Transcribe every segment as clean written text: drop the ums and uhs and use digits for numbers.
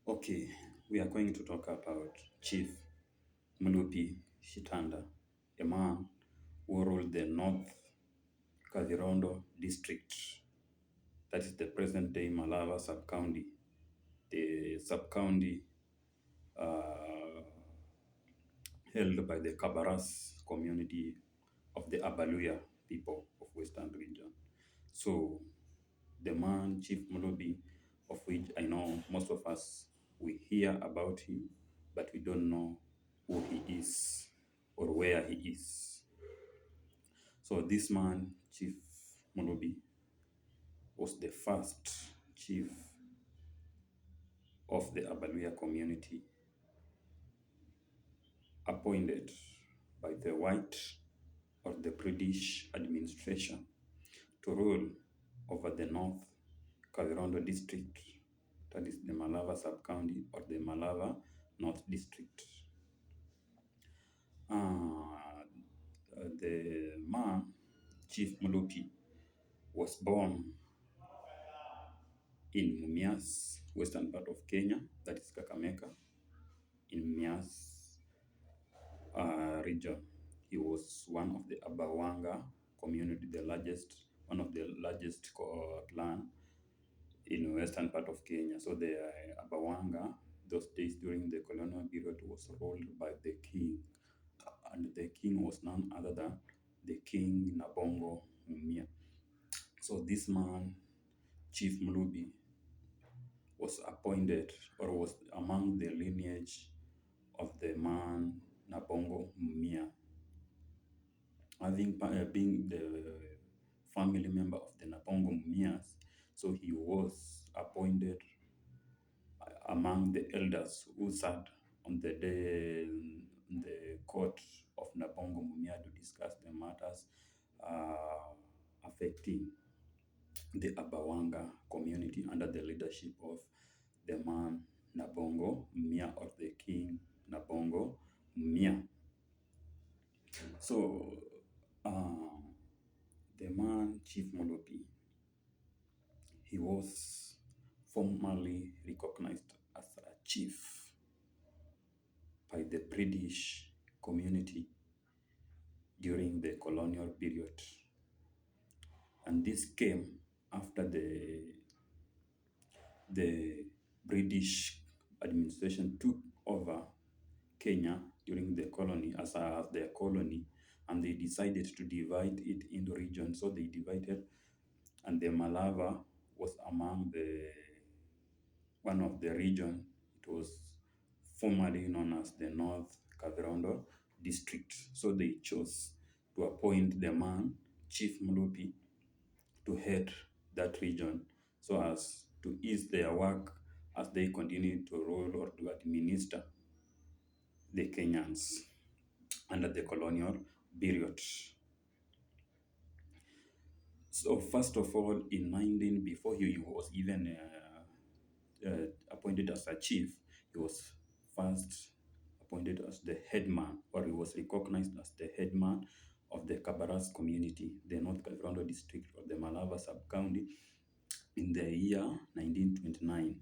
Okay, we are going to talk about Chief Mulupi Shitanda, a man who ruled the North Kavirondo district, that is the present-day Malava sub-county, the sub-county uh, held by the kabras community of the Abaluya people of Western region. So, the man Chief Mulupi, of which I know most of us, we hear about him, but we don't know who he is or where he is. So this man, Chief Mulupi, was the first chief of the Abaluya community appointed by the white or the British administration to rule over the North Kavirondo district, that is the Malava sub-county or the Malava North district. The man, Chief Mulupi, was born in Mumias, western part of Kenya, that is Kakamega, in Mumias region. He was one of the Abawanga community, one of the largest clan in western part of Kenya. So the Abawanga, those days during the colonial period, was ruled by the king. And the king was none other than the King Nabongo Mumia. So this man, Chief Mulupi, was appointed or was among the lineage of the man Nabongo Mumia. Having being the family member of the Nabongo Mumias, so he was appointed among the elders who sat on the court of Nabongo Mumia to discuss the matters affecting the Abawanga community under the leadership of the man Nabongo Mumia, or the King Nabongo Mumia. So the man Chief Mulupi, he was formally recognized as a chief by the British community during the colonial period. And this came after the British administration took over Kenya during the colony as their colony, and they decided to divide it into regions. So they divided, and the Malava was among one of the region. It was formerly known as the North Kavirondo district. So they chose to appoint the man, Chief Mulupi, to head that region so as to ease their work as they continue to rule or to administer the Kenyans under the colonial period. So first of all, before he was even appointed as a chief, he was first appointed as the headman, or he was recognized as the headman of the Kabras community, the North Kavirondo district or the Malava sub-county, in the year 1929.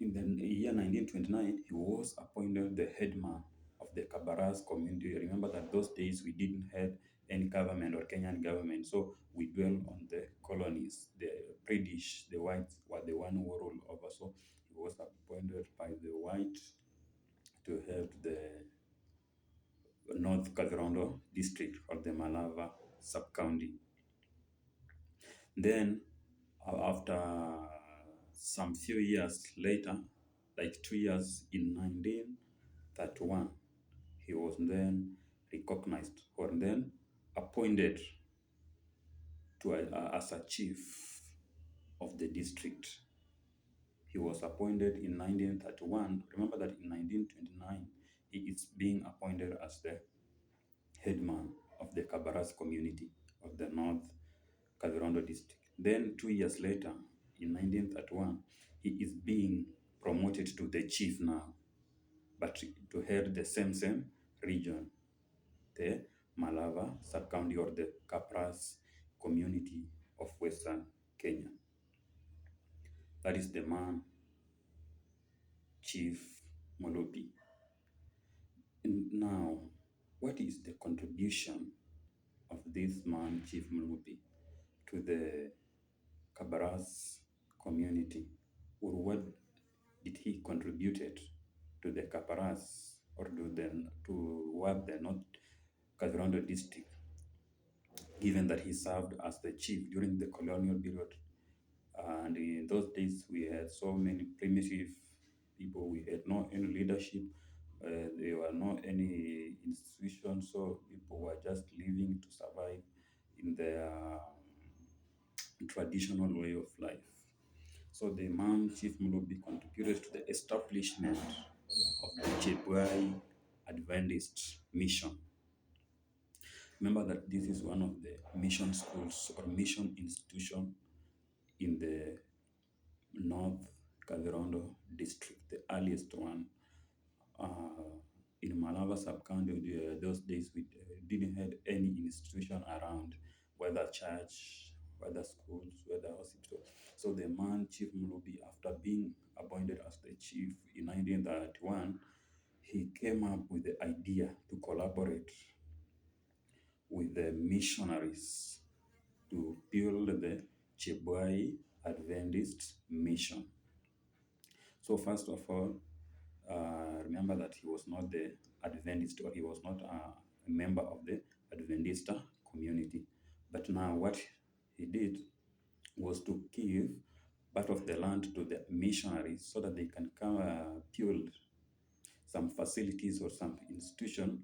In the year 1929, he was appointed the headman of the Kabaras community. Remember that those days we didn't have any government or Kenyan government, so we dwell on the colonies. The British, the whites, were the one who ruled over. So he was appointed by the white to head the North Kavirondo district or the Malava sub-county. Then, after some few years later, like 2 years, in 1931, he was then recognized or then appointed as a chief of the district. He was appointed in 1931. Remember that in 1929, he is being appointed as the headman of the Kabaras community of the North Kavirondo district. Then 2 years later, in 1931, he is being promoted to the chief now, but to head the same region, the Malava sub-county or the Kabras community of Western Kenya. That is the man Chief Mulupi. Now, what is the contribution of this man, Chief Mulupi, to the kabras community? Or what did he contributed to the kabras or to what the North Kavirondo district, given that he served as the chief during the colonial period? And in those days, we had so many primitive people. We had no any leadership. There were no any institutions, so people were just living to survive in their traditional way of life. So the man Chief Mulupi contributed to the establishment of the Chebwai Adventist mission. Remember that this is one of the mission schools or mission institution in the North Kavirondo district, the earliest one. In Malava sub-county, those days we didn't have any institution around, whether church, whether schools, whether hospital. So the man Chief Mulupi, after being appointed as the chief in 1931, he came up with the idea to collaborate with the missionaries to build the Chebwai Adventist mission. So first of all, remember that he was not the Adventist, or he was not a member of the Adventist community. But now what he did was to give part of the land to the missionaries so that they can come build some facilities or some institution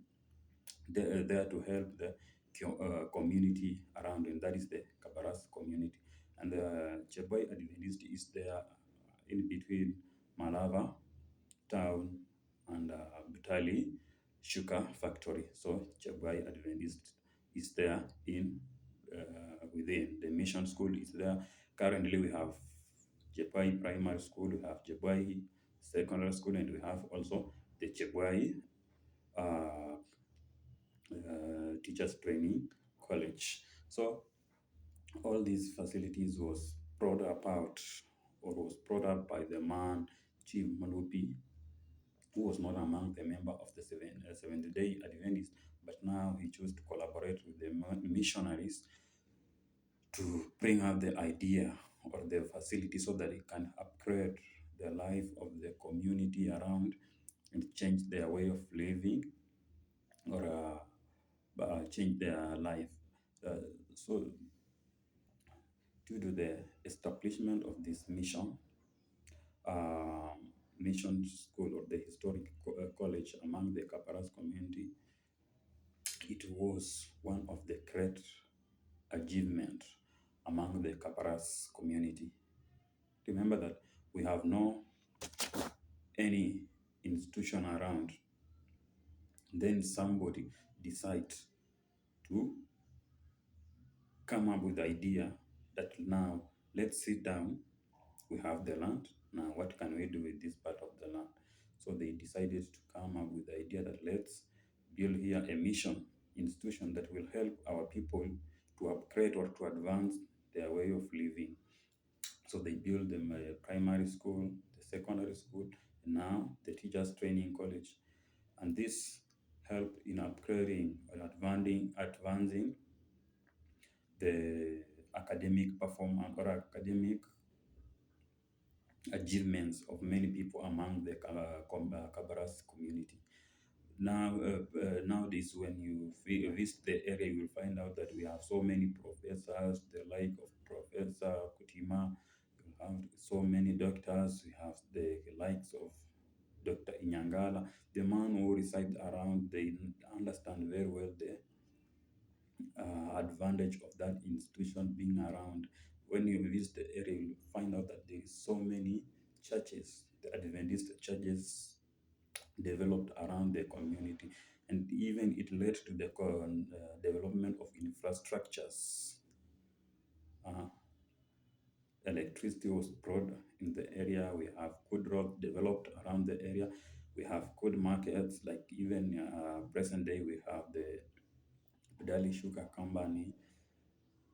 there to help the community around, and that is the Kabaras community. And the Chebwai Adventist is there in between Malava town and Butali sugar factory. So Chebwai Adventist is there in within. The mission school is there. Currently, we have Chebwai Primary School, we have Chebwai Secondary School, and we have also the Chebwai uh, Teachers Training College. So all these facilities was brought about or was brought up by the man Chief Mulupi, who was not among the member of the Seventh-day Adventists, but now he chose to collaborate with the missionaries to bring out the idea or the facility so that it can upgrade the life of the community around and change their way of living, or change their life. So due to the establishment of this uh, mission school or the historic college among the Kaparas community, it was one of the great achievements among the Kaparas community. Remember that we have no any institution around. Then somebody decides to come up with the idea that now let's sit down, we have the land, now what can we do with this part of the land? So they decided to come up with the idea that let's build here a mission institution that will help our people to upgrade or to advance their way of living. So they built them a primary school, the secondary school, and now the teachers training college. And this helped in upgrading and advancing the academic performance or academic achievements of many people among the Kabaras community. Now, nowadays, when you visit the area, you will find out that we have so many professors, the like of Professor Kutima. You have so many doctors. We have the likes of Dr. Inyangala, the man who resides around. They understand very well the advantage of that institution being around. When you visit the area, you find out that there is so many churches, the Adventist churches developed around the community, and even it led to the development of infrastructures. Uh, Electricity was brought in the area. We have good roads developed around the area. We have good markets, like even present day we have the Budali Sugar Company.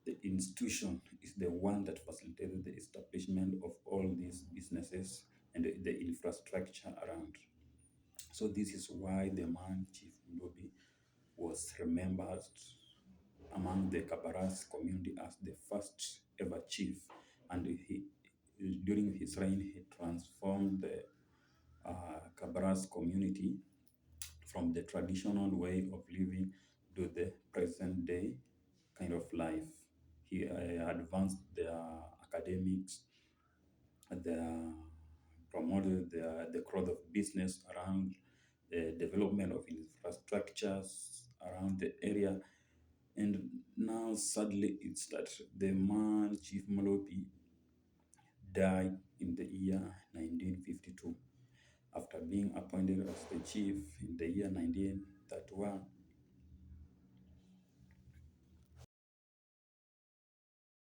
The institution is the one that facilitated the establishment of all these businesses and the infrastructure around. So this is why the man Chief Mulupi was remembered among the kabras community as the first ever chief, and during his reign he transformed the kabras community from the traditional way of living to the present day kind of life. He advanced their academics, their promoted the growth of business around the development of infrastructures around the area. And now, sadly, it's that the man, Chief Mulupi, died in the year 1952 after being appointed as the chief in the year 1931.